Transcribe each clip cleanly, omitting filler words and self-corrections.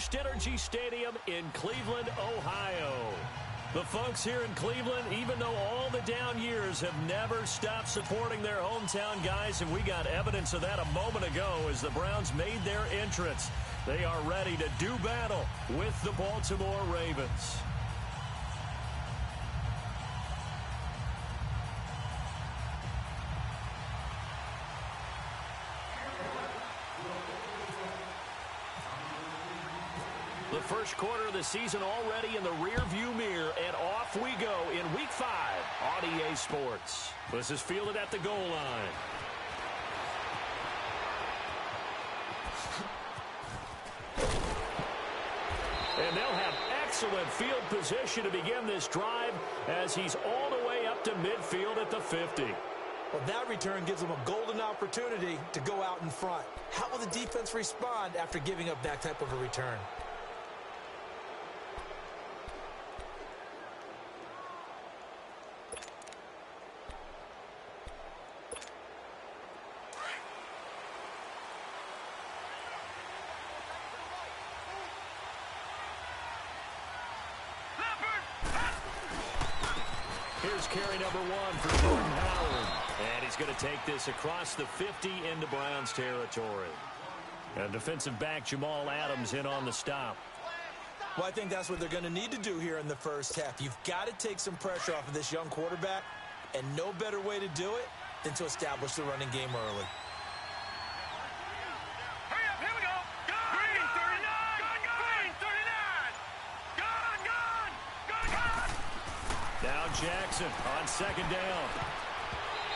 First Energy Stadium in Cleveland, Ohio. The folks here in Cleveland, even though all the down years, have never stopped supporting their hometown guys, and we got evidence of that a moment ago as the Browns made their entrance. They are ready to do battle with the Baltimore Ravens. The first quarter of the season already in the rear-view mirror, and off we go in Week 5 on EA Sports. This is fielded at the goal line. And they'll have excellent field position to begin this drive as he's all the way up to midfield at the 50. Well, that return gives them a golden opportunity to go out in front. How will the defense respond after giving up that type of a return? Here's carry number 1 for Jordan Howard. And he's going to take this across the 50 into Browns territory. And defensive back Jamal Adams in on the stop. Well, I think that's what they're going to need to do here in the first half. You've got to take some pressure off of this young quarterback, and no better way to do it than to establish the running game early. Hurry up, here we go. Green 39. Green 39. Gone. Now Jackson on second down.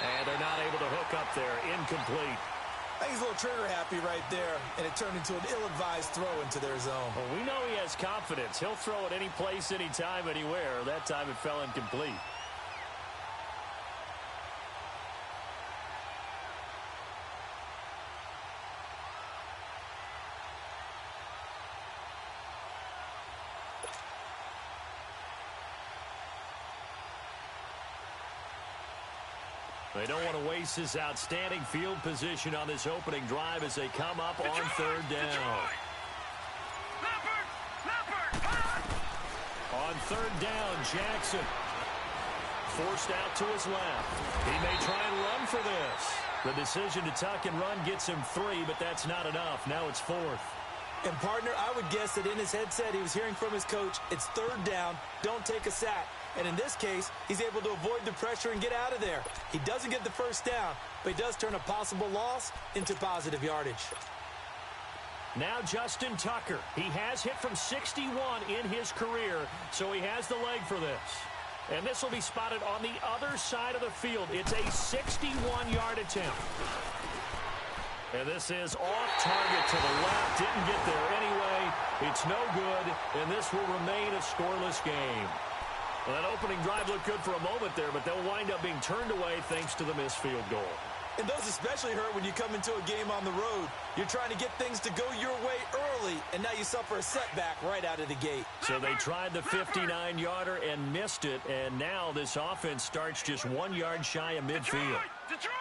And they're not able to hook up there. Incomplete. I think he's a little trigger happy right there, and it turned into an ill-advised throw into their zone. Well, we know he has confidence. He'll throw it any place, anytime, anywhere. That time it fell incomplete. They don't want to waste this outstanding field position on this opening drive as they come up on third down. On third down, Jackson forced out to his left. He may try and run for this. The decision to tuck and run gets him 3, but that's not enough. Now it's 4th. And, partner, I would guess that in his headset he was hearing from his coach, it's third down, don't take a sack. And in this case, he's able to avoid the pressure and get out of there. He doesn't get the first down, but he does turn a possible loss into positive yardage. Now Justin Tucker. He has hit from 61 in his career, so he has the leg for this. And this will be spotted on the other side of the field. It's a 61-yard attempt. And this is off target to the left. Didn't get there anyway. It's no good, and this will remain a scoreless game. Well, that opening drive looked good for a moment there, but they'll wind up being turned away thanks to the missed field goal. And those especially hurt when you come into a game on the road. You're trying to get things to go your way early, and now you suffer a setback right out of the gate. So they tried the 59-yarder and missed it, and now this offense starts just 1 yard shy of midfield. Detroit!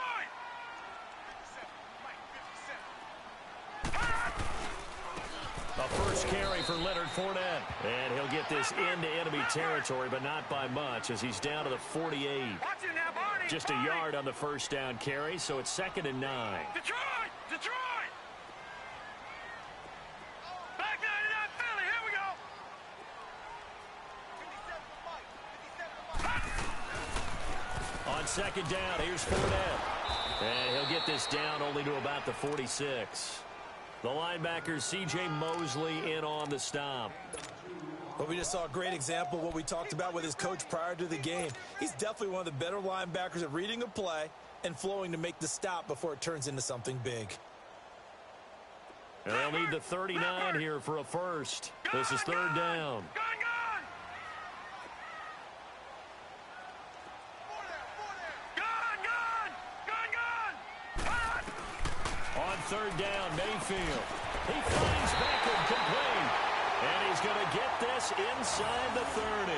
A first carry for Leonard Fournette. And he'll get this into enemy territory, but not by much as he's down to the 48. Just a yard on the first down carry, so it's 2nd and 9. Detroit! Back 99 Philly, here we go! On second down, here's Fournette. And he'll get this down only to about the 46. The linebacker, C.J. Mosley, in on the stop. Well, we just saw a great example of what we talked about with his coach prior to the game. He's definitely one of the better linebackers at reading a play and flowing to make the stop before it turns into something big. And they'll need the 39 here for a first. This is third down. On third down, Mayfield. He finds Beckham complete. And he's going to get this inside the 30.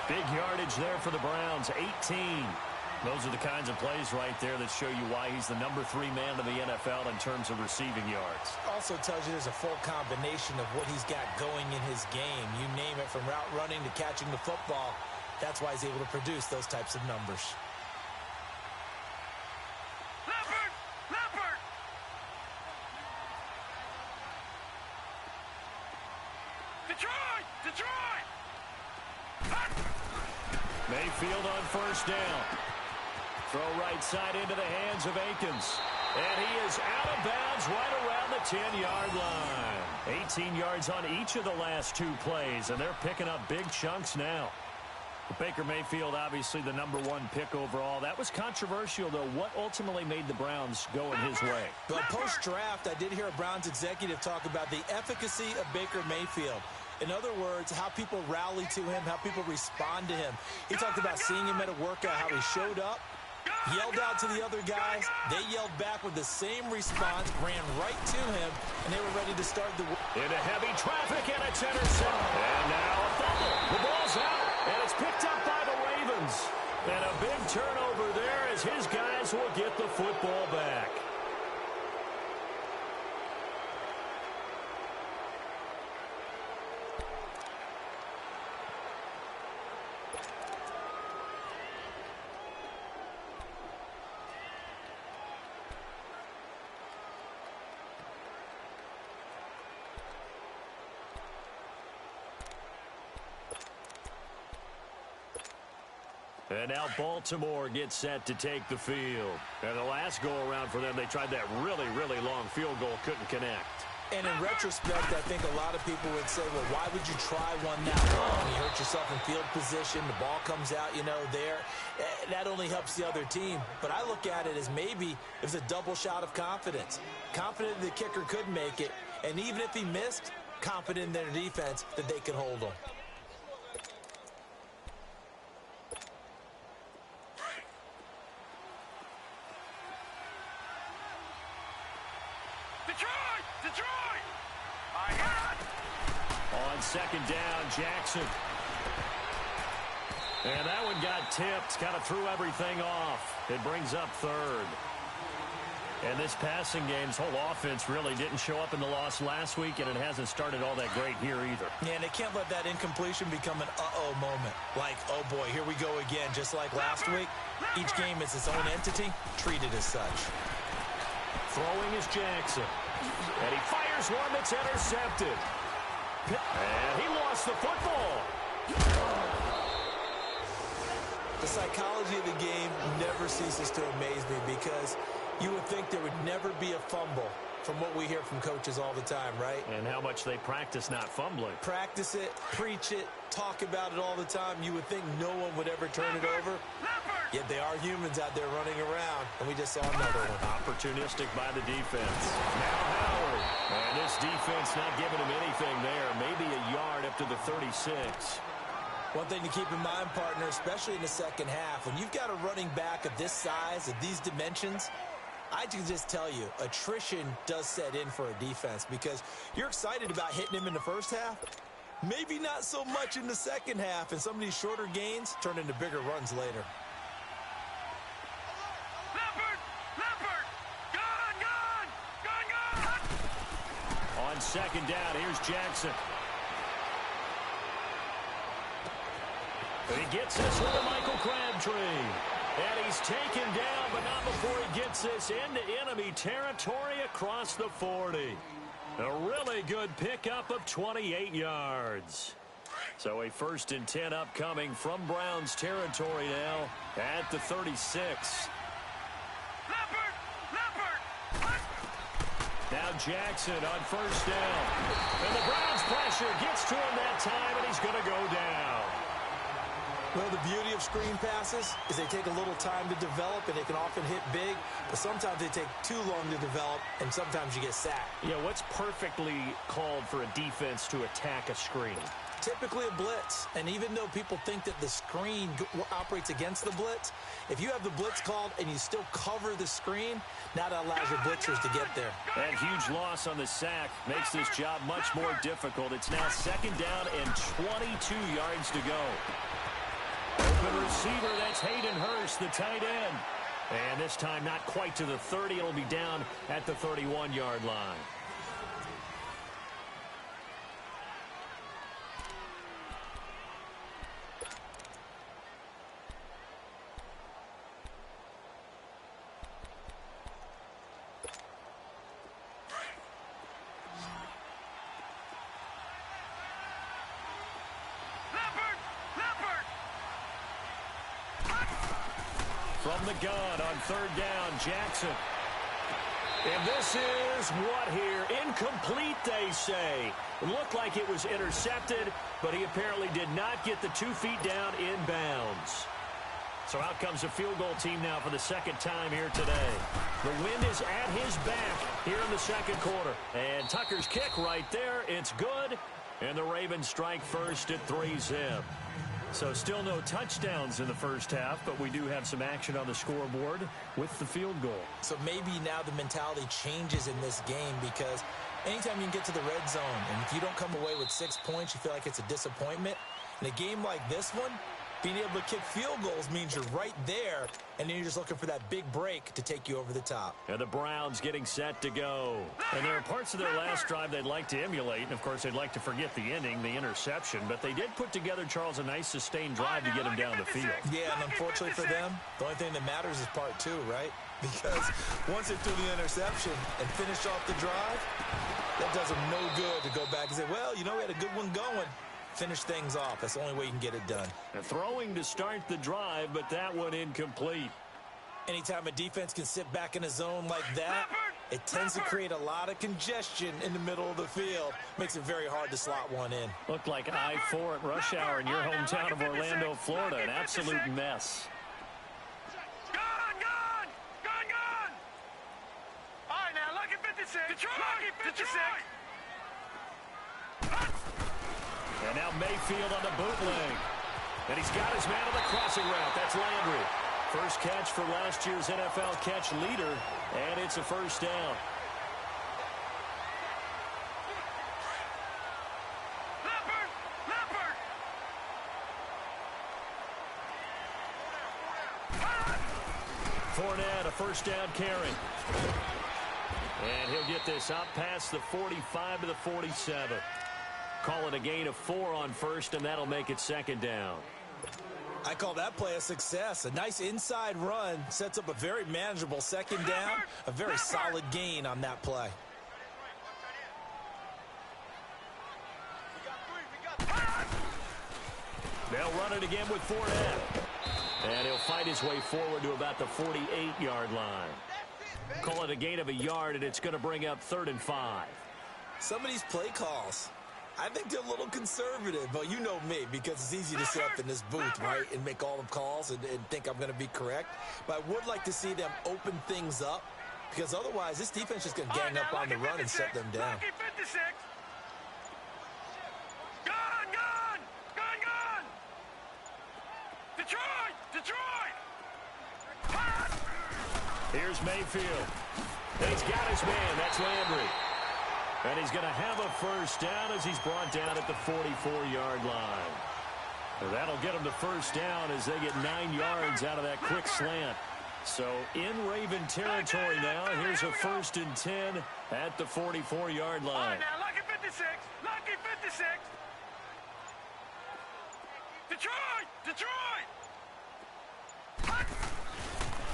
Big yardage there for the Browns, 18. Those are the kinds of plays right there that show you why he's the number 3 man in the NFL in terms of receiving yards. Also tells you there's a full combination of what he's got going in his game. You name it, from route running to catching the football. That's why he's able to produce those types of numbers. Leopard! Detroit! Mayfield on first down. Throw right side into the hands of Akins. And he is out of bounds right around the 10-yard line. 18 yards on each of the last 2 plays, and they're picking up big chunks now. Baker Mayfield, obviously the number 1 pick overall. That was controversial, though. What ultimately made the Browns go in his way? Well, post-draft, I did hear a Browns executive talk about the efficacy of Baker Mayfield. In other words, how people rally to him, how people respond to him. He talked about seeing him at a workout, how he showed up, yelled out to the other guys. They yelled back with the same response, ran right to him, and they were ready to start the... Into heavy traffic, and it's intercepted. And now a fumble. The ball's out, and it's picked up by the Ravens. And a big turnover there as his guys will get the football back. And now Baltimore gets set to take the field. And the last go-around for them, they tried that really, really long field goal, couldn't connect. And in retrospect, I think a lot of people would say, well, why would you try one that long? You hurt yourself in field position. The ball comes out, there. That only helps the other team. But I look at it as maybe it was a double shot of confidence. Confident the kicker could make it. And even if he missed, confident in their defense that they could hold him. Detroit! I got it! On second down, Jackson. And that one got tipped, kind of threw everything off. It brings up third. And this passing game's whole offense really didn't show up in the loss last week, and it hasn't started all that great here either. Yeah, and they can't let that incompletion become an uh-oh moment. Like, oh boy, here we go again, just like last week. Each game is its own entity, treated as such. Throwing is Jackson. And he fires one that's intercepted. And he lost the football. The psychology of the game never ceases to amaze me, because you would think there would never be a fumble from what we hear from coaches all the time, right? And how much they practice not fumbling. Practice it, preach it, talk about it all the time. You would think no one would ever turn it over. Yet they are humans out there running around, and we just saw another one. Opportunistic by the defense. Now Howard. And this defense not giving him anything there. Maybe a yard up to the 36. One thing to keep in mind, partner, especially in the second half, when you've got a running back of this size, of these dimensions, I can just tell you, attrition does set in for a defense, because you're excited about hitting him in the first half. Maybe not so much in the second half, and some of these shorter gains turn into bigger runs later. On second down, here's Jackson. And he gets this one to Michael Crabtree. And he's taken down, but not before he gets this into enemy territory across the 40. A really good pickup of 28 yards. So a 1st and 10 upcoming from Browns territory now at the 36. Now Jackson on first down. And the Browns pressure gets to him that time, and he's going to go down. Well, the beauty of screen passes is they take a little time to develop, and they can often hit big, but sometimes they take too long to develop, and sometimes you get sacked. Yeah, what's perfectly called for a defense to attack a screen? Typically a blitz, and even though people think that the screen operates against the blitz, if you have the blitz called and you still cover the screen, now that allows your blitzers to get there. That huge loss on the sack makes this job much more difficult. It's now second down and 22 yards to go. open receiver. That's Hayden Hurst, the tight end. And this time not quite to the 30. It'll be down at the 31-yard line. From the gun on third down, Jackson. And this is what here? Incomplete, they say. It looked like it was intercepted, but he apparently did not get the 2 feet down in bounds. So out comes the field goal team now for the second time here today. The wind is at his back here in the second quarter. And Tucker's kick right there. It's good. And the Ravens strike first at 3-zip. So still no touchdowns in the first half, but we do have some action on the scoreboard with the field goal. So maybe now the mentality changes in this game, because anytime you can get to the red zone, and if you don't come away with 6 points, you feel like it's a disappointment. In a game like this one, being able to kick field goals means you're right there, and then you're just looking for that big break to take you over the top. And the Browns getting set to go. And there are parts of their last drive they'd like to emulate, and of course they'd like to forget the ending, the interception, but they did put together, Charles, a nice sustained drive to get him down the field. Yeah, and unfortunately for them, the only thing that matters is part 2, right? Because once they threw the interception and finished off the drive, that does them no good to go back and say, well, you know, we had a good one going. Finish things off. That's the only way you can get it done. And throwing to start the drive, but that one incomplete. Anytime a defense can sit back in a zone like that, it tends to create a lot of congestion in the middle of the field. Makes it very hard to slot one in. Looked like I-4 at rush hour in your hometown of Orlando, Florida. An absolute mess. Gone! All right, now, lucky 56. Lucky 56. And now Mayfield on the bootleg. And he's got his man on the crossing route. That's Landry. First catch for last year's NFL catch leader, and it's a first down. Leopard! Fournette, a first down carry. And he'll get this up past the 45 to the 47. Call it a gain of 4 on first, and that'll make it second down. I call that play a success. A nice inside run sets up a very manageable second down. A very solid gain on that play. They'll run it again with Fournette. And he'll fight his way forward to about the 48-yard line. Call it a gain of a yard, and it's going to bring up 3rd and 5. Some of these play calls, I think they're a little conservative, but you know me, because it's easy to sit up in this booth, right, and make all the calls and think I'm going to be correct. But I would like to see them open things up, because otherwise this defense is going to gang up on the run and shut them down. Gone! Detroit! Here's Mayfield. He's got his man. That's Landry. And he's going to have a first down as he's brought down at the 44-yard line. And that'll get him the first down as they get 9 yards out of that quick slant. So in Raven territory now. Here's a 1st and 10 at the 44-yard line. All right, now, lucky 56. Detroit!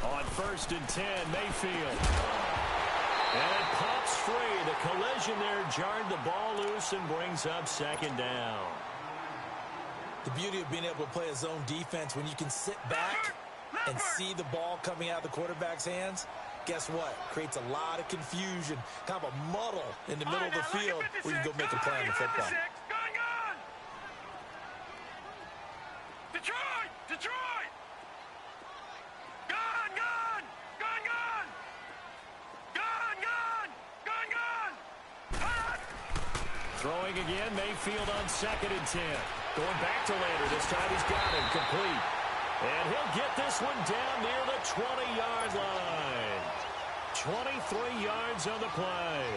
On 1st and 10, Mayfield. And it pops free. The collision there jarred the ball loose and brings up second down. The beauty of being able to play a zone defense, when you can sit back and see the ball coming out of the quarterback's hands, guess what? Creates a lot of confusion, kind of a muddle in the middle of the field where you can go make a play on the football. Gone! Detroit! Throwing again, Mayfield on 2nd and 10. Going back to Landry. This time he's got it complete. And he'll get this one down near the 20-yard line. 23 yards on the play.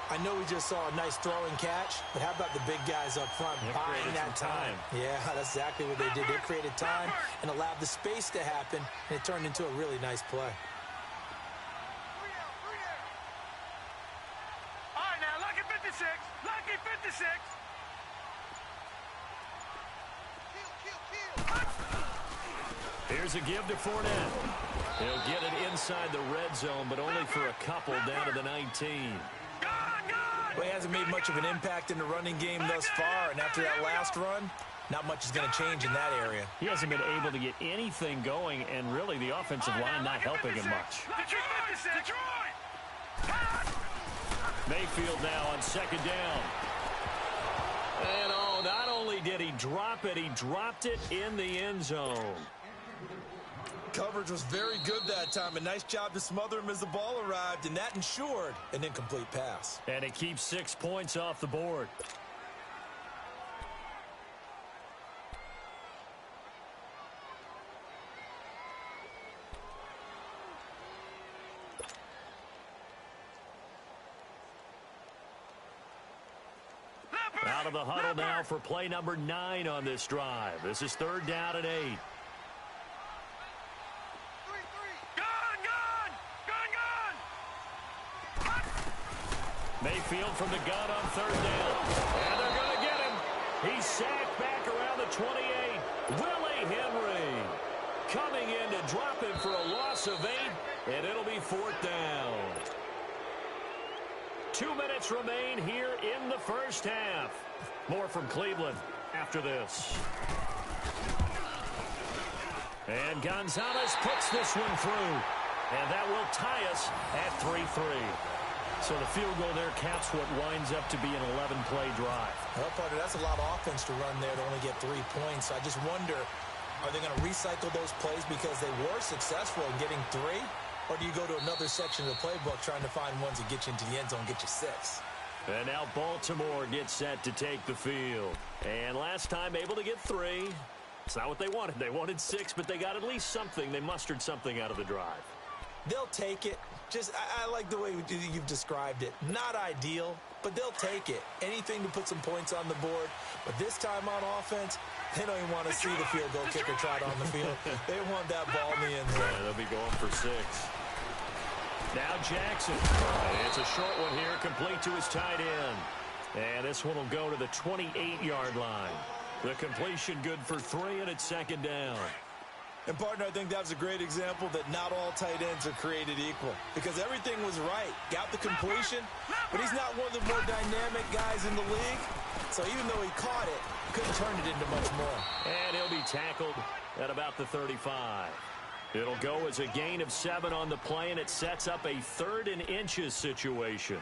I know we just saw a nice throwing catch, but how about the big guys up front buying that time? Yeah, that's exactly what they did. They created time and allowed the space to happen, and it turned into a really nice play. All right, now, lucky 56. Lucky 56. Here's a give to Fournette. He'll get it inside the red zone, but only for a couple down to the 19. Well, he hasn't made much of an impact in the running game thus far, and after that last run, not much is going to change in that area. He hasn't been able to get anything going, and really the offensive line not helping him much. Mayfield now on second down. And oh, not only did he drop it, he dropped it in the end zone. Coverage was very good that time. A nice job to smother him as the ball arrived, and that ensured an incomplete pass. And it keeps 6 points off the board. Out of the huddle now for play number 9 on this drive. This is 3rd down and 8. Mayfield from the gun on 3rd down. And they're going to get him. He's sacked back around the 28. Willie Henry coming in to drop him for a loss of 8, and it'll be 4th down. 2 minutes remain here in the first half. More from Cleveland after this. And Gonzalez puts this one through. And that will tie us at 3-3. So the field goal there caps what winds up to be an 11-play drive. Well, partner, that's a lot of offense to run there to only get 3 points. I just wonder, are they going to recycle those plays because they were successful in getting 3? Or do you go to another section of the playbook trying to find ones that get you into the end zone, get you 6? And now Baltimore gets set to take the field. And last time able to get 3. It's not what they wanted. They wanted 6, but they got at least something. They mustered something out of the drive. They'll take it. I like the way you've described it. Not ideal, but they'll take it. Anything to put some points on the board. But this time on offense, they don't even want to see the field goal kicker trot on the field. They want that ball in the end zone. Yeah, they'll be going for 6. Now Jackson. And it's a short one here, complete to his tight end. And this one will go to the 28-yard line. The completion good for 3, and it's 2nd down. And, partner, I think that was a great example that not all tight ends are created equal. Because everything was right. Got the completion, but he's not one of the more dynamic guys in the league. So even though he caught it, couldn't turn it into much more. And he'll be tackled at about the 35. It'll go as a gain of 7 on the play, and it sets up a 3rd and inches situation.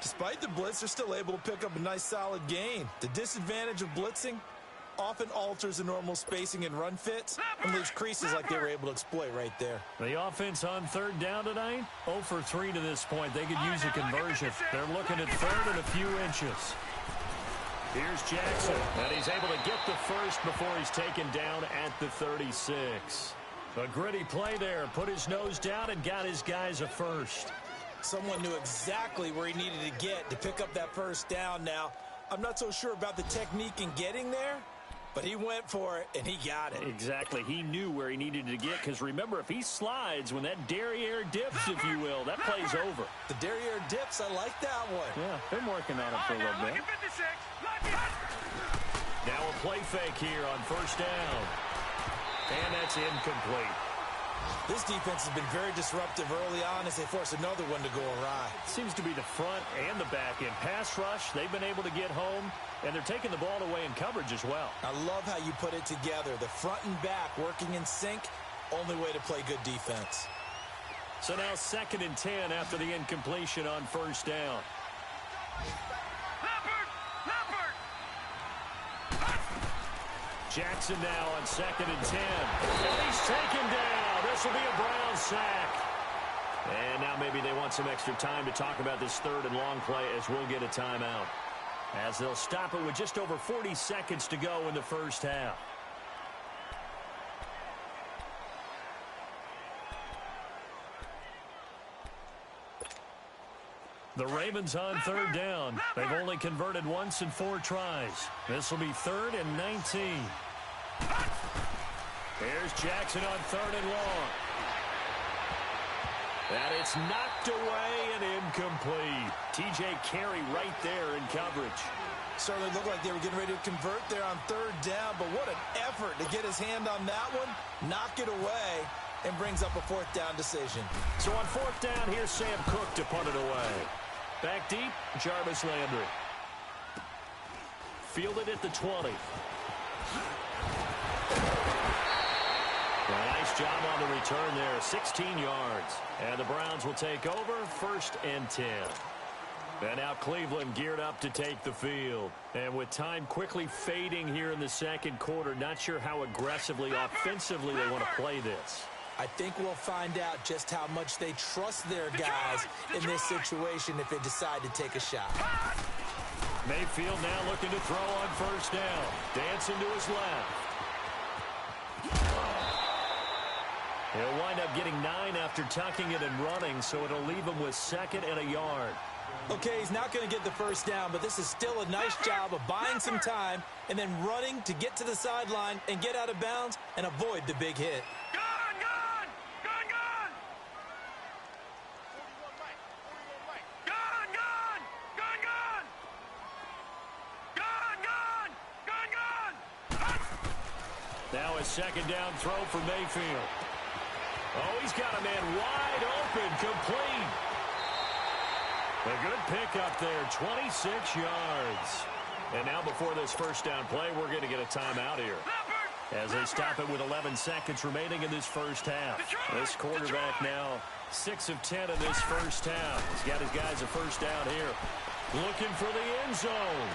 Despite the blitz, they're still able to pick up a nice solid gain. The disadvantage of blitzing often alters the normal spacing and run fits and leaves creases like they were able to exploit right there. The offense on 3rd down tonight, 0 for 3 to this point. They could use a conversion. They're looking at 3rd and a few inches. Here's Jackson, and he's able to get the first before he's taken down at the 36. A gritty play there. Put his nose down and got his guys a first. Someone knew exactly where he needed to get to pick up that first down now. I'm not so sure about the technique in getting there, but he went for it, and he got it. Exactly. He knew where he needed to get, because remember, if he slides, when that derriere dips, if you will, that play's over. The derriere dips, I like that one. Yeah, been working on it for a little bit. Now a play fake here on 1st down. And that's incomplete. This defense has been very disruptive early on as they force another one to go awry. Seems to be the front and the back end. Pass rush, they've been able to get home, and they're taking the ball away in coverage as well. I love how you put it together. The front and back working in sync, only way to play good defense. So now 2nd and 10 after the incompletion on 1st down. Jackson now on 2nd and 10. And he's taken down. This will be a Brown sack. And now maybe they want some extra time to talk about this 3rd and long play as we'll get a timeout. As they'll stop it with just over 40 seconds to go in the first half. The Ravens on third down. They've only converted once in 4 tries. This will be 3rd and 19. Here's Jackson on 3rd and long. And it's knocked away and incomplete. T.J. Carey right there in coverage. Certainly looked like they were getting ready to convert there on 3rd down, but what an effort to get his hand on that one, knock it away, and brings up a 4th down decision. So on 4th down, here's Sam Cook to punt it away. Back deep, Jarvis Landry. Fielded at the 20. Well, nice job on the return there, 16 yards. And the Browns will take over, 1st and 10. And now Cleveland geared up to take the field. And with time quickly fading here in the 2nd quarter, not sure how aggressively, offensively they want to play this. I think we'll find out just how much they trust their guys in this situation if they decide to take a shot. Mayfield now looking to throw on 1st down. Dancing to his left. He'll wind up getting 9 after tucking it and running, so it'll leave him with 2nd and a yard. Okay, he's not going to get the 1st down, but this is still a nice job of buying some time and then running to get to the sideline and get out of bounds and avoid the big hit. Now a 2nd down throw for Mayfield. Oh, he's got a man wide open, complete. A good pickup there, 26 yards. And now before this 1st down play, we're going to get a timeout here, as they stop it with 11 seconds remaining in this 1st half. This quarterback now 6 of 10 in this 1st half. He's got his guys a 1st down here. Looking for the end zone.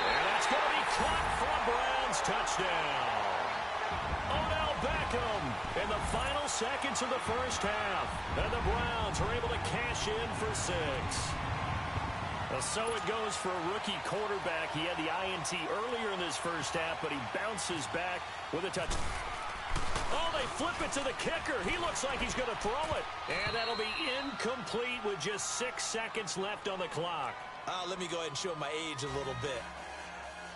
And that's going to be caught for a Browns touchdown. Odell Beckham in the final seconds of the 1st half. And the Browns are able to cash in for 6. Well, so it goes for a rookie quarterback. He had the INT earlier in this 1st half, but he bounces back with a touch. Oh, they flip it to the kicker. He looks like he's going to throw it. And that'll be incomplete with just 6 seconds left on the clock. Let me go ahead and show my age a little bit.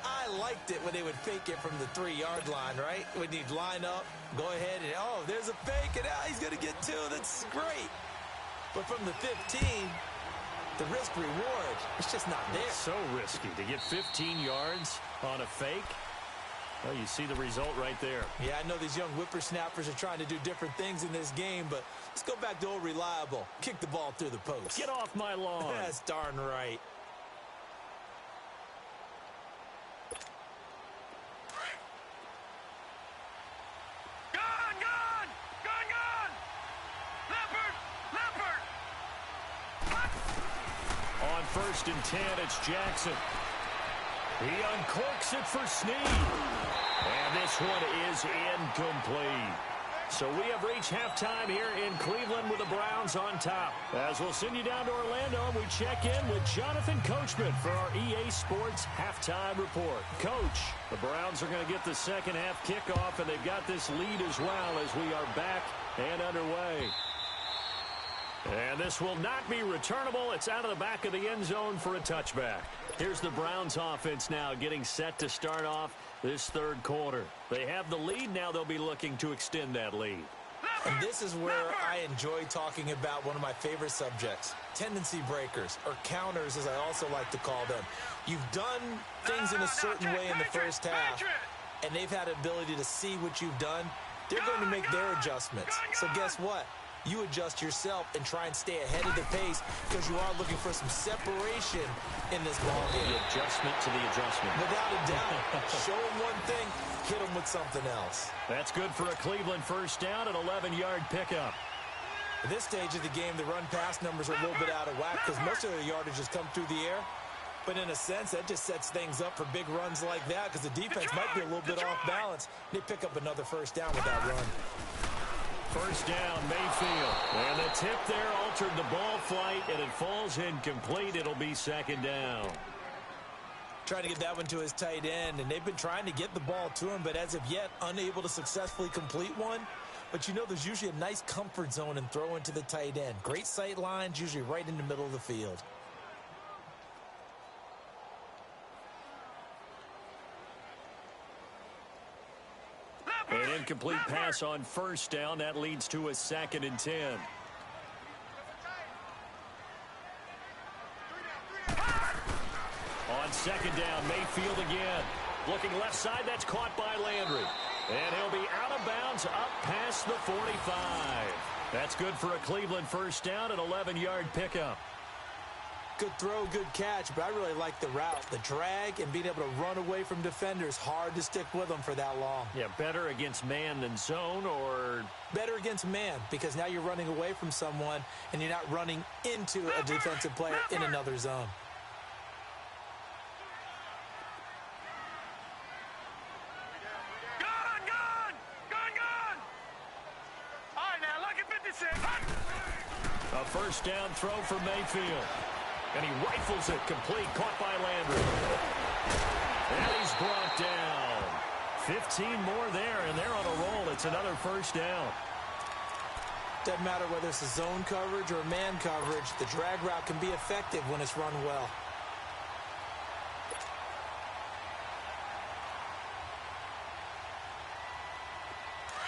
I liked it when they would fake it from the 3-yard line, right? When you'd line up, go ahead, and oh, there's a fake, and he's going to get 2. That's great. But from the 15, the risk-reward, it's just not there. It's so risky to get 15 yards on a fake. Well, you see the result right there. Yeah, I know these young whippersnappers are trying to do different things in this game, but let's go back to old reliable. Kick the ball through the post. Get off my lawn. That's darn right. On 1st and 10, it's Jackson. He uncorks it for Snead. And this one is incomplete. So we have reached halftime here in Cleveland with the Browns on top. As we'll send you down to Orlando, we check in with Jonathan Coachman for our EA Sports Halftime Report. Coach, the Browns are going to get the 2nd half kickoff, and they've got this lead as well as we are back and underway. And this will not be returnable. It's out of the back of the end zone for a touchback. Here's the Browns offense now getting set to start off this 3rd quarter. They have the lead. Now they'll be looking to extend that lead. And this is where I enjoy talking about one of my favorite subjects, tendency breakers, or counters as I also like to call them. You've done things in a certain way in the 1st half, and they've had the ability to see what you've done. They're going to make their adjustments. So guess what? You adjust yourself and try and stay ahead of the pace because you are looking for some separation in this ball game. The adjustment to the adjustment. Without a doubt. Show them one thing, hit them with something else. That's good for a Cleveland 1st down, an 11-yard pickup. At this stage of the game, the run-pass numbers are a little bit out of whack because most of their yardage has come through the air. But in a sense, that just sets things up for big runs like that because the defense might be a little bit off balance. They pick up another 1st down with that run. 1st down, Mayfield. And the tip there altered the ball flight, and it falls incomplete. It'll be 2nd down. Trying to get that one to his tight end, and they've been trying to get the ball to him, but as of yet, unable to successfully complete one. But, you know, there's usually a nice comfort zone and throw into the tight end. Great sight lines, usually right in the middle of the field. An incomplete pass on first down. That leads to a 2nd and 10. On 2nd down, Mayfield again. Looking left side, that's caught by Landry. And he'll be out of bounds up past the 45. That's good for a Cleveland first down, an 11-yard pickup. Good throw, good catch, but I really like the route. The drag and being able to run away from defenders, hard to stick with them for that long. Yeah, better against man than zone, or? Better against man, because now you're running away from someone and you're not running into a defensive player in another zone. A first down throw for Mayfield. And he rifles it complete, caught by Landry. And he's brought down. 15 more there, and they're on a roll. It's another first down. Doesn't matter whether it's a zone coverage or man coverage, the drag route can be effective when it's run well.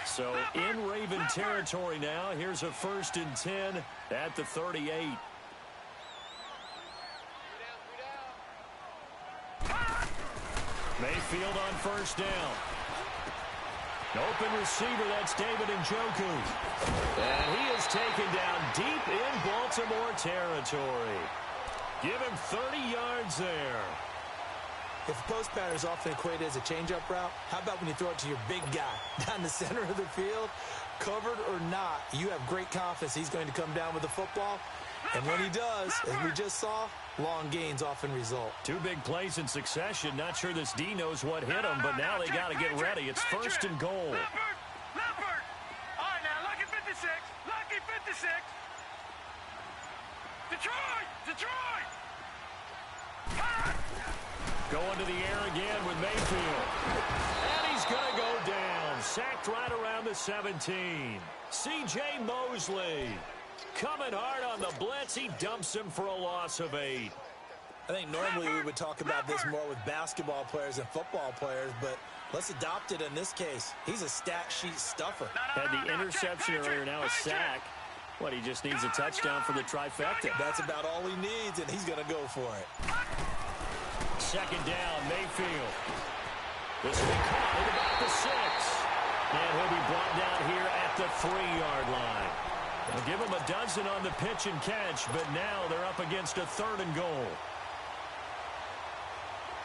So in Raven territory now, here's a 1st and 10 at the 38. Mayfield on first down. Open receiver, that's David Njoku. And he is taken down deep in Baltimore territory. Give him 30 yards there. If post pattern is often equated as a change-up route, how about when you throw it to your big guy down the center of the field? Covered or not, you have great confidence he's going to come down with the football. And when he does, as we just saw, long gains often result. 2 big plays in succession. Not sure this D knows what hit him, but now they got to get ready. It's 1st and goal. Leopard. All right, now, lucky 56. Lucky 56. Detroit. Going to the air again with Mayfield. And he's going to go down. Sacked right around the 17. C.J. Mosley coming hard on the blitz. He dumps him for a loss of 8. I think normally we would talk about this more with basketball players and football players, but let's adopt it in this case. He's a stat sheet stuffer. Had the interception earlier, now a sack. What, he just needs a touchdown for the trifecta. That's about all he needs, and he's going to go for it. 2nd down, Mayfield. This will be caught at about the 6. And he'll be brought down here at the 3-yard line. They'll give him a dozen on the pitch and catch, but now they're up against a 3rd and goal.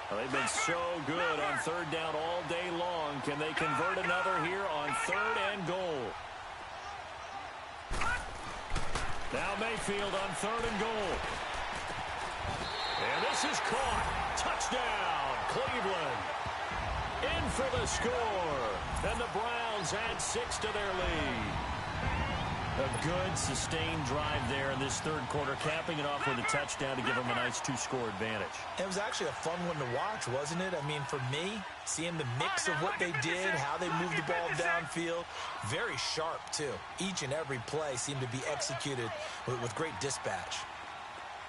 Well, they've been so good on 3rd down all day long. Can they convert another here on 3rd and goal? Now Mayfield on 3rd and goal. And this is caught. Touchdown, Cleveland. In for the score. And the Browns add 6 to their lead. A good, sustained drive there in this 3rd quarter, capping it off with a touchdown to give them a nice 2-score advantage. It was actually a fun one to watch, wasn't it? I mean, for me, seeing the mix of what they did, how they moved the ball downfield, very sharp, too. Each and every play seemed to be executed with great dispatch.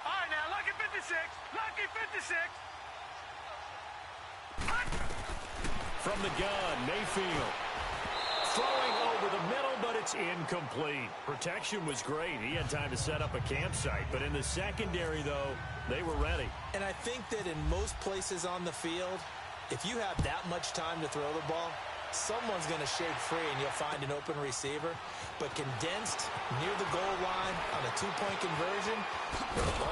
All right, now, lucky 56. Lucky 56. From the gun, Mayfield. Throwing over the middle, but it's incomplete. Protection was great. He had time to set up a campsite. But in the secondary, though, they were ready. And I think that in most places on the field, if you have that much time to throw the ball, someone's going to shake free and you'll find an open receiver. But condensed near the goal line on a 2-point conversion,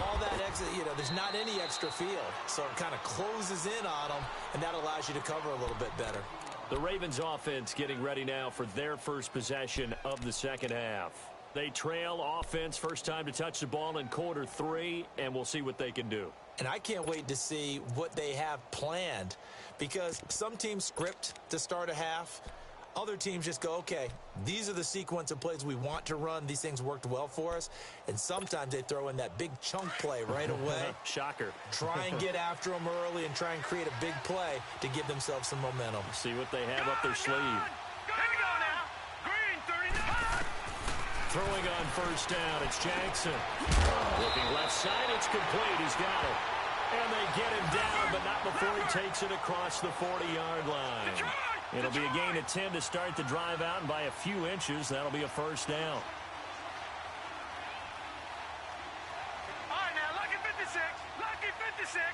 all that extra, there's not any extra field. So it kind of closes in on them, and that allows you to cover a little bit better. The Ravens offense getting ready now for their first possession of the 2nd half. They trail offense, first time to touch the ball in quarter 3, and we'll see what they can do. And I can't wait to see what they have planned, because some teams script to start a half. Other teams just go, okay, these are the sequence of plays we want to run. These things worked well for us. And sometimes they throw in that big chunk play right away. Shocker. Try and get after them early and try and create a big play to give themselves some momentum. See what they have up their sleeve. Here we go now. Green 39. throwing on first down. It's Jackson. Looking left side. It's complete. He's got it. And they get him down, but not before he takes it across the 40-yard line. It'll be a gain of 10 to start the drive out, and by a few inches, that'll be a first down. All right, now, lucky 56. Lucky 56.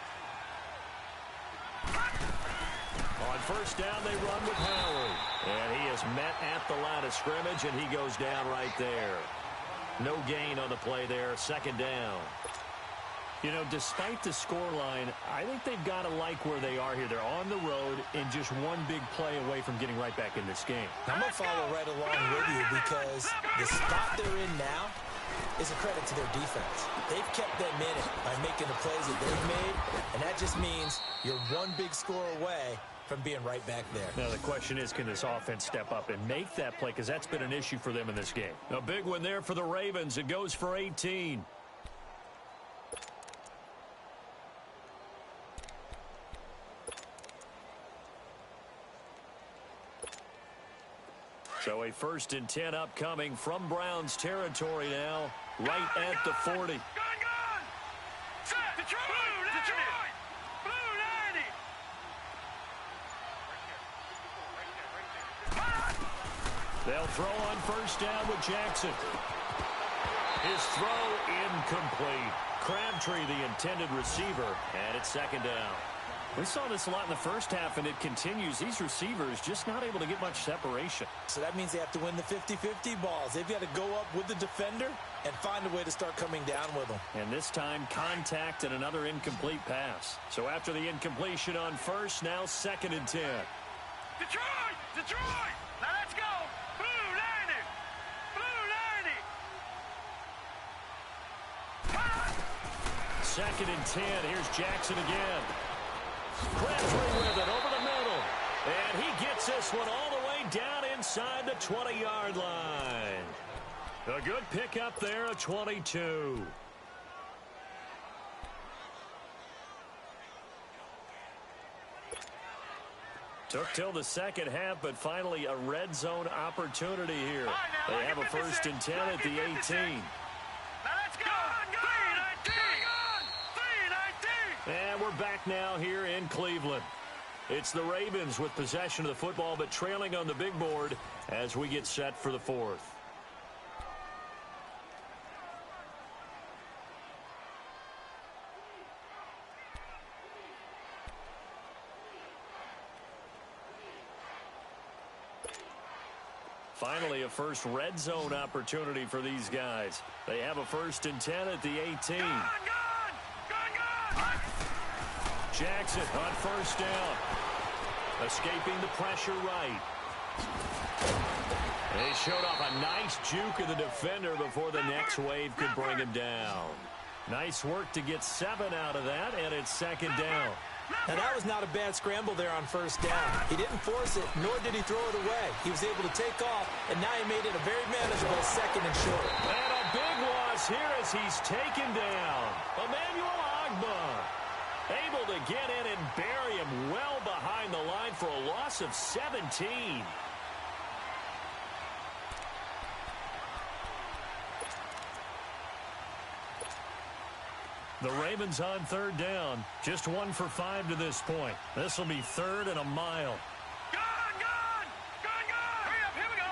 On first down, they run with Howard. And he is met at the line of scrimmage, and he goes down right there. No gain on the play there. Second down. You know, despite the scoreline, I think they've got to like where they are here. They're on the road and just one big play away from getting right back in this game. I'm going to follow right along with you because the spot they're in now is a credit to their defense. They've kept them in it by making the plays that they've made, and that just means you're one big score away from being right back there. Now, the question is, can this offense step up and make that play? Because that's been an issue for them in this game. A big one there for the Ravens. It goes for 18. So a 1st and 10 upcoming from Browns territory now, right at the 40. Gone! Set! Detroit! Detroit! Blue 90! They'll throw on first down with Jackson. His throw incomplete. Crabtree, the intended receiver, and it's second down. We saw this a lot in the first half, and it continues. These receivers just not able to get much separation. So that means they have to win the 50-50 balls. They've got to go up with the defender and find a way to start coming down with them. And this time, contact and another incomplete pass. So after the incompletion on first, now 2nd and 10. Detroit! Detroit! Now let's go! Blue 90! Blue 90! 2nd and 10. Here's Jackson again. Crabtree with it over the middle. And he gets this one all the way down inside the 20-yard line. A good pickup there, a 22. Took till the second half, but finally a red zone opportunity here. They have a 1st and 10 at the 18. Now let's go! 3-19! And we're back now here in Cleveland. It's the Ravens with possession of the football, but trailing on the big board as we get set for the 4th. Finally, a first red zone opportunity for these guys. They have a 1st and 10 at the 18. Jackson on first down. Escaping the pressure right. They showed off a nice juke of the defender before the next wave could bring him down. Nice work to get 7 out of that, and it's 2nd down. Now, that was not a bad scramble there on first down. He didn't force it, nor did he throw it away. He was able to take off, and now he made it a very manageable 2nd and short. And a big loss here as he's taken down. Emmanuel Ogbah able to get in and bury him well behind the line for a loss of 17. The Ravens on 3rd down. Just 1 for 5 to this point. This will be 3rd and a mile. Gone! Hurry up, here we go!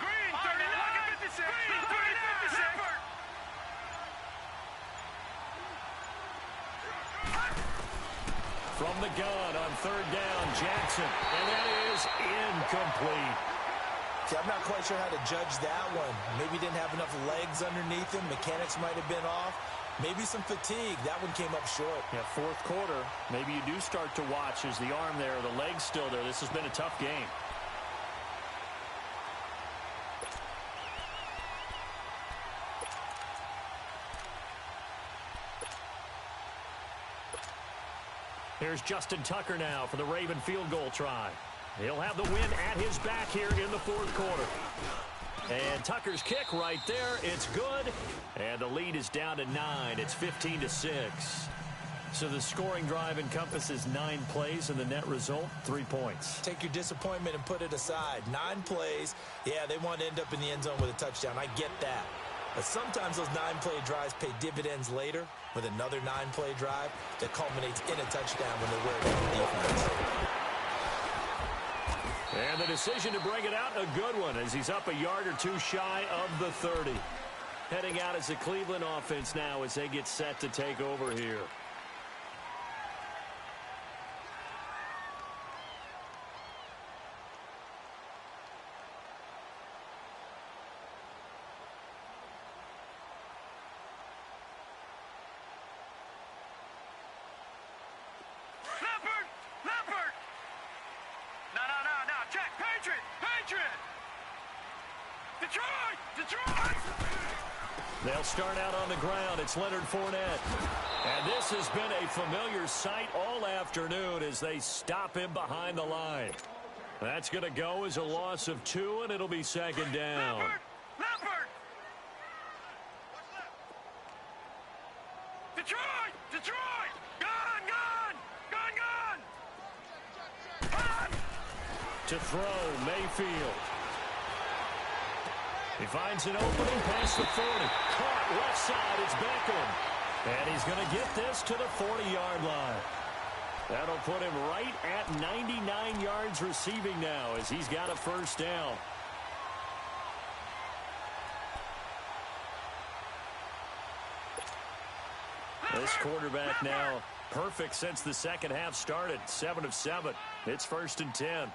Green, 39, 56! Green, 56! From the gun on 3rd down, Jackson. And that is incomplete. See, I'm not quite sure how to judge that one. Maybe he didn't have enough legs underneath him. Mechanics might have been off. Maybe some fatigue. That one came up short. Yeah, 4th quarter. Maybe you do start to watch as the arm there, the leg's still there. This has been a tough game. Here's Justin Tucker now for the Raven field goal try. He'll have the win at his back here in the 4th quarter. And Tucker's kick right there. It's good. And the lead is down to 9. It's 15-6. So the scoring drive encompasses 9 plays, and the net result, 3 points. Take your disappointment and put it aside. 9 plays. Yeah, they want to end up in the end zone with a touchdown. I get that. But sometimes those 9-play drives pay dividends later with another 9-play drive that culminates in a touchdown when they're wearing down the defense. And the decision to bring it out, a good one, as he's up a yard or two shy of the 30. Heading out as the Cleveland offense now as they get set to take over here. They'll start out on the ground. It's Leonard Fournette. And this has been a familiar sight all afternoon as they stop him behind the line. That's going to go as a loss of 2, and it'll be second down. Leopard! Detroit! Detroit! Gun! Gun! Gun! Gun! To throw, Mayfield. He finds an opening past the 40. Caught left side. It's Beckham. And he's going to get this to the 40-yard line. That'll put him right at 99 yards receiving now as he's got a first down. This quarterback now perfect since the second half started. 7 of 7. It's 1st and 10.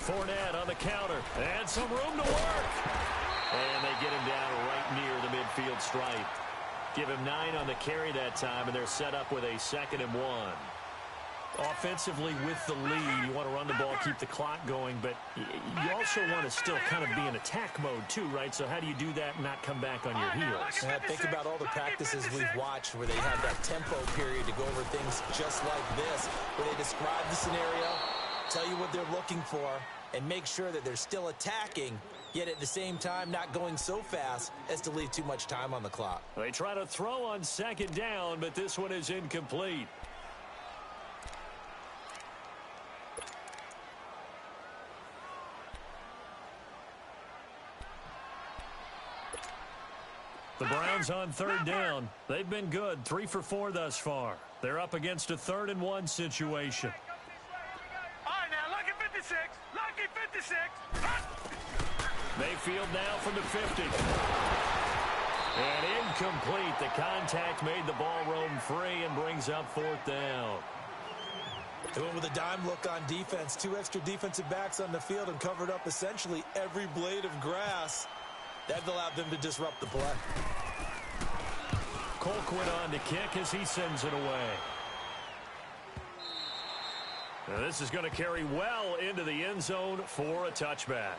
Fournette on the counter, and some room to work. And they get him down right near the midfield stripe. Give him 9 on the carry that time, and they're set up with a 2nd and 1. Offensively with the lead, you want to run the ball, keep the clock going, but you also want to still kind of be in attack mode too, right? So how do you do that and not come back on your heels? Yeah, think about all the practices we've watched where they have that tempo period to go over things just like this, where they describe the scenario, tell you what they're looking for, and make sure that they're still attacking, yet at the same time not going so fast as to leave too much time on the clock. They try to throw on 2nd down, but this one is incomplete. The Browns on 3rd down. They've been good, 3 for 4 thus far. They're up against a 3rd and 1 situation. Lucky 56. Mayfield now from the 50. And incomplete. The contact made the ball roam free and brings up 4th down. They went with a dime look on defense. 2 extra defensive backs on the field and covered up essentially every blade of grass. That allowed them to disrupt the play. Colquitt on to kick as he sends it away. Now this is going to carry well into the end zone for a touchback.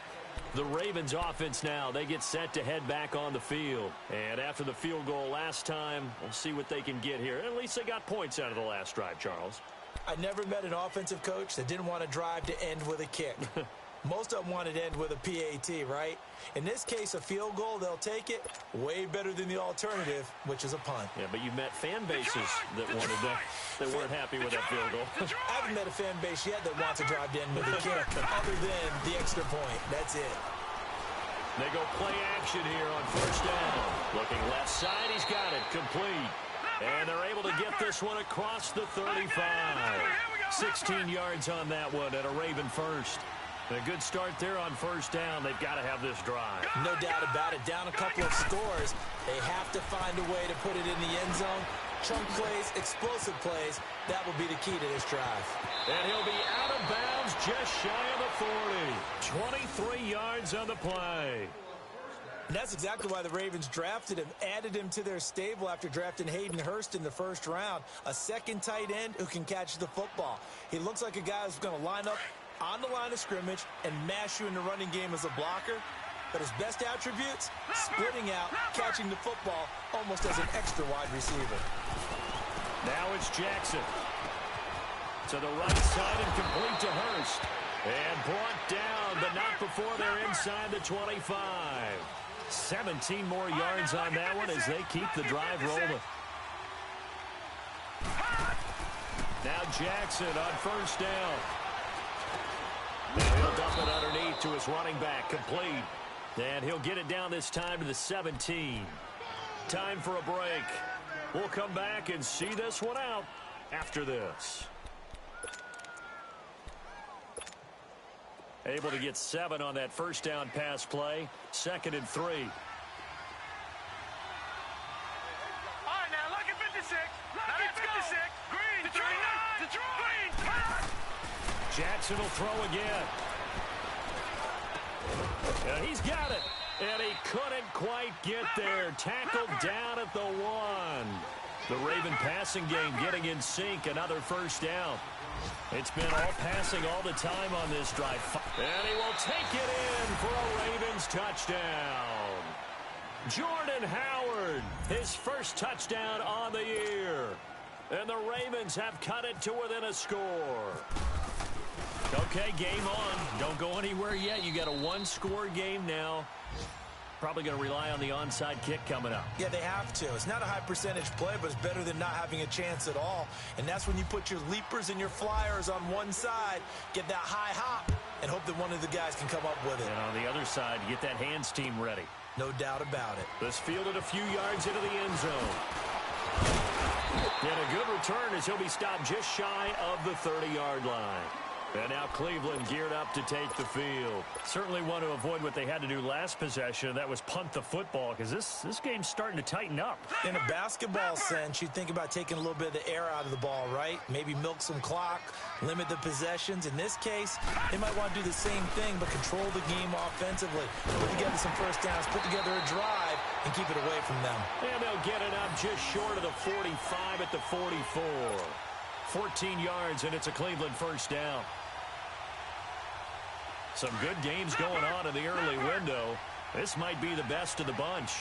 The Ravens offense now, they get set to head back on the field. And after the field goal last time, we'll see what they can get here. At least they got points out of the last drive, Charles. I never met an offensive coach that didn't want to drive to end with a kick. Most of them wanted to end with a PAT, right? In this case, a field goal, they'll take it. Way better than the alternative, which is a punt. Yeah, but you met fan bases that wanted that, that weren't happy with that field goal. I haven't met a fan base yet that wants to drive to end with a kick, other than the extra point. That's it. They go play action here on 1st down. Looking left side, he's got it, complete. And they're able to get this one across the 35. 16 yards on that one at a Raven first. A good start there on 1st down. They've got to have this drive. No doubt about it. Down a couple of scores. They have to find a way to put it in the end zone. Chunk plays, explosive plays. That will be the key to this drive. And he'll be out of bounds just shy of the 40. 23 yards on the play. And that's exactly why the Ravens drafted him, added him to their stable after drafting Hayden Hurst in the 1st round. A second tight end who can catch the football. He looks like a guy who's going to line up on the line of scrimmage and mash you in the running game as a blocker. But his best attributes, splitting out, catching the football almost as an extra wide receiver. Now it's Jackson. To the right side and complete to Hurst. And brought down, but not before they're inside the 25. 17 more yards on that one as they keep the drive rolling. Now Jackson on first down. And he'll dump it underneath to his running back, complete. And he'll get it down this time to the 17. Time for a break. We'll come back and see this one out after this. Able to get 7 on that first down pass play. 2nd and 3. All right, now look at 56. Look at 56. Green, Detroit. Green. Jackson will throw again. And he's got it. And he couldn't quite get there. Tackled down at the 1. The Raven passing game getting in sync. Another first down. It's been all passing all the time on this drive. And he will take it in for a Ravens touchdown. Jordan Howard, his first touchdown on the year. And the Ravens have cut it to within a score. Okay, game on. Don't go anywhere yet. You got a 1-score game now. Probably going to rely on the onside kick coming up. Yeah, they have to. It's not a high percentage play, but it's better than not having a chance at all. And that's when you put your leapers and your flyers on one side, get that high hop, and hope that one of the guys can come up with it. And on the other side, get that hands team ready. No doubt about it. This fielded a few yards into the end zone. And a good return as he'll be stopped just shy of the 30-yard line. And now Cleveland geared up to take the field. Certainly want to avoid what they had to do last possession. That was punt the football, because this game's starting to tighten up. In a basketball sense, you think about taking a little bit of the air out of the ball, right? Maybe milk some clock, limit the possessions. In this case, they might want to do the same thing, but control the game offensively. Put together some first downs, put together a drive, and keep it away from them. And they'll get it up just short of the 45 at the 44. 14 yards, and it's a Cleveland first down. Some good games going on in the early window. This might be the best of the bunch.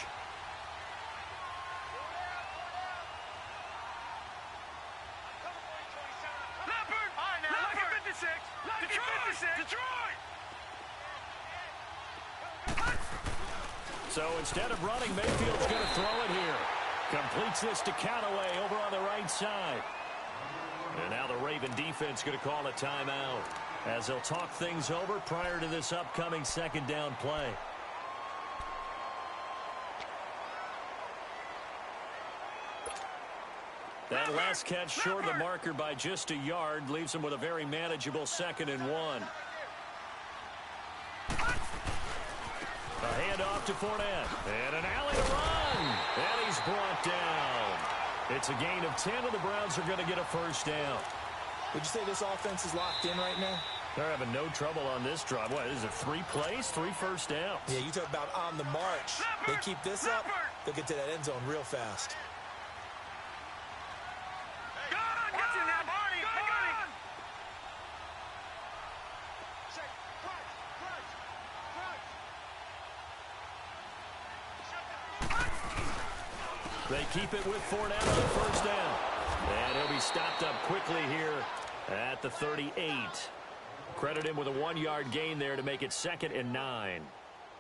Leopard! All right, now, look at 56. Look at 56. Detroit! So instead of running, Mayfield's going to throw it here. Completes this to Callaway over on the right side. And now the Raven defense going to call a timeout as they'll talk things over prior to this upcoming second down play. That last catch short of the marker by just a yard leaves him with a very manageable 2nd and 1. A handoff to Fournette. And an alley to run. And he's brought down. It's a gain of 10, and the Browns are going to get a first down. Would you say this offense is locked in right now? They're having no trouble on this drive. What, is it 3 plays, 3 first downs? Yeah, you talk about on the march. They keep this up, they'll get to that end zone real fast. They keep it with Fournette on first down. And he'll be stopped up quickly here at the 38. Credit him with a 1-yard gain there to make it 2nd and 9.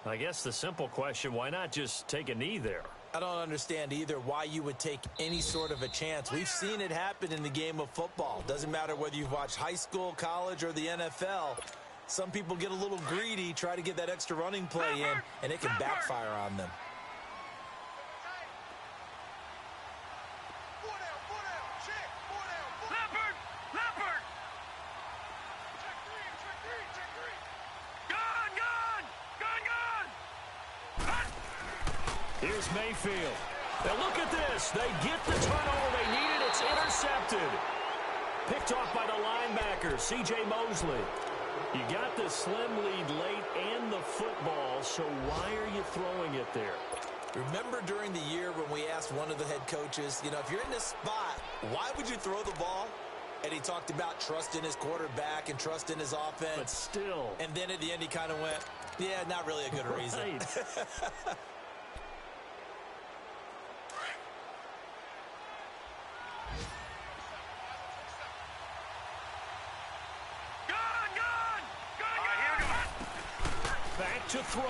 I guess the simple question, why not just take a knee there? I don't understand either why you would take any sort of a chance. We've seen it happen in the game of football. Doesn't matter whether you've watched high school, college, or the NFL. Some people get a little greedy, try to get that extra running play in, and it can backfire on them. Here's Mayfield. Now look at this. They get the turnover they needed. It's intercepted. Picked off by the linebacker, C.J. Mosley. You got the slim lead late and the football, so why are you throwing it there? Remember during the year when we asked one of the head coaches, you know, if you're in this spot, why would you throw the ball? And he talked about trust in his quarterback and trust in his offense. But still. And then at the end he kind of went, yeah, not really a good reason. Right. Back to throw.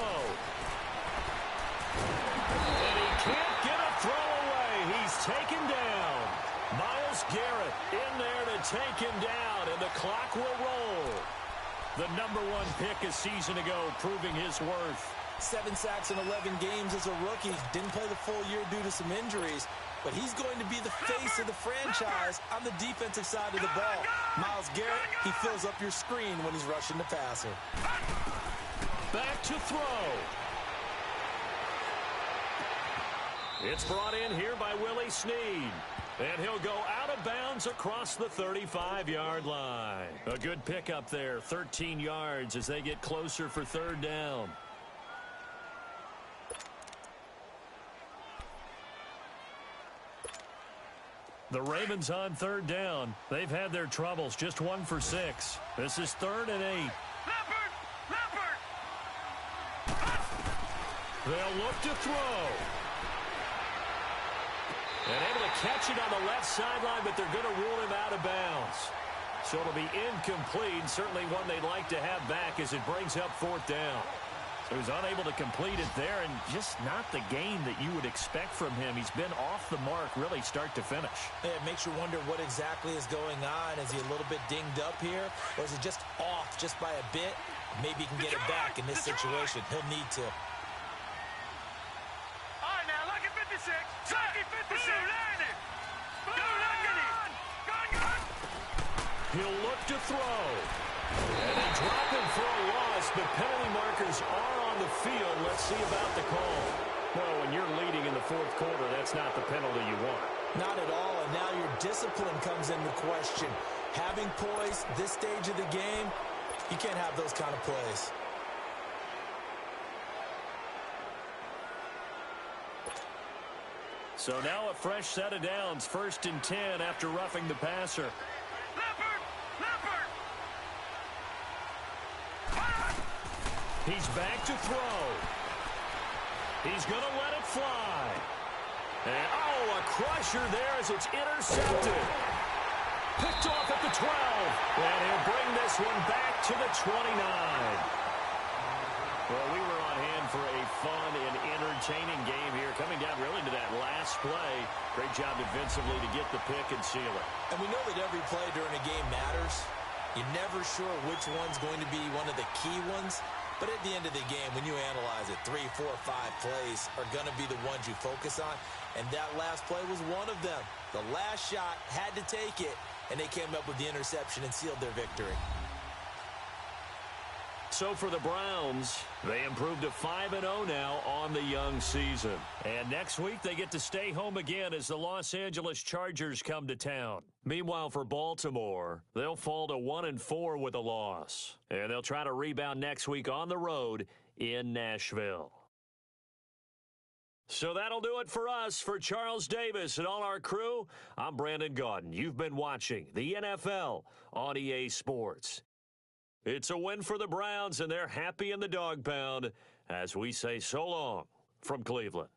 And he can't get a throw away. He's taken down. Myles Garrett in there to take him down, and the clock will roll. The #1 pick a season ago, proving his worth. 7 sacks in 11 games as a rookie. Didn't play the full year due to some injuries, but he's going to be the face of the franchise on the defensive side of the ball. Myles Garrett, he fills up your screen when he's rushing the passer. Back to throw. It's brought in here by Willie Snead. And he'll go out of bounds across the 35-yard line. A good pickup there, 13 yards as they get closer for 3rd down. The Ravens on 3rd down. They've had their troubles, just 1 for 6. This is 3rd and 8. They'll look to throw. And able to catch it on the left sideline, but they're going to rule him out of bounds. So it'll be incomplete, certainly one they'd like to have back as it brings up 4th down. So he's unable to complete it there, and just not the game that you would expect from him. He's been off the mark really start to finish. Yeah, it makes you wonder what exactly is going on. Is he a little bit dinged up here, or is it just off just by a bit? Maybe he can get it back in this situation. He'll need to. All right, now, look at 56. Look at 56. He'll look to throw. And they drop him for a loss, but penalty markers are on the field. Let's see about the call. Well, when you're leading in the 4th quarter, that's not the penalty you want. Not at all, and now your discipline comes into question. Having poise this stage of the game, you can't have those kind of plays. So now a fresh set of downs, 1st and 10 after roughing the passer. He's back to throw. He's going to let it fly. And, a crusher there as it's intercepted. Picked off at the 12. And he'll bring this one back to the 29. Well, we were on hand for a fun and entertaining game here, coming down really to that last play. Great job defensively to get the pick and seal it. And we know that every play during a game matters. You're never sure which one's going to be one of the key ones. But at the end of the game, when you analyze it, 3, 4, 5 plays are going to be the ones you focus on. And that last play was one of them. The last shot had to take it, and they came up with the interception and sealed their victory. So for the Browns, they improved to 5-0 now on the young season. And next week, they get to stay home again as the Los Angeles Chargers come to town. Meanwhile, for Baltimore, they'll fall to 1-4 with a loss. And they'll try to rebound next week on the road in Nashville. So that'll do it for us. For Charles Davis and all our crew, I'm Brandon Gaudin. You've been watching the NFL on EA Sports. It's a win for the Browns, and they're happy in the dog pound as we say so long from Cleveland.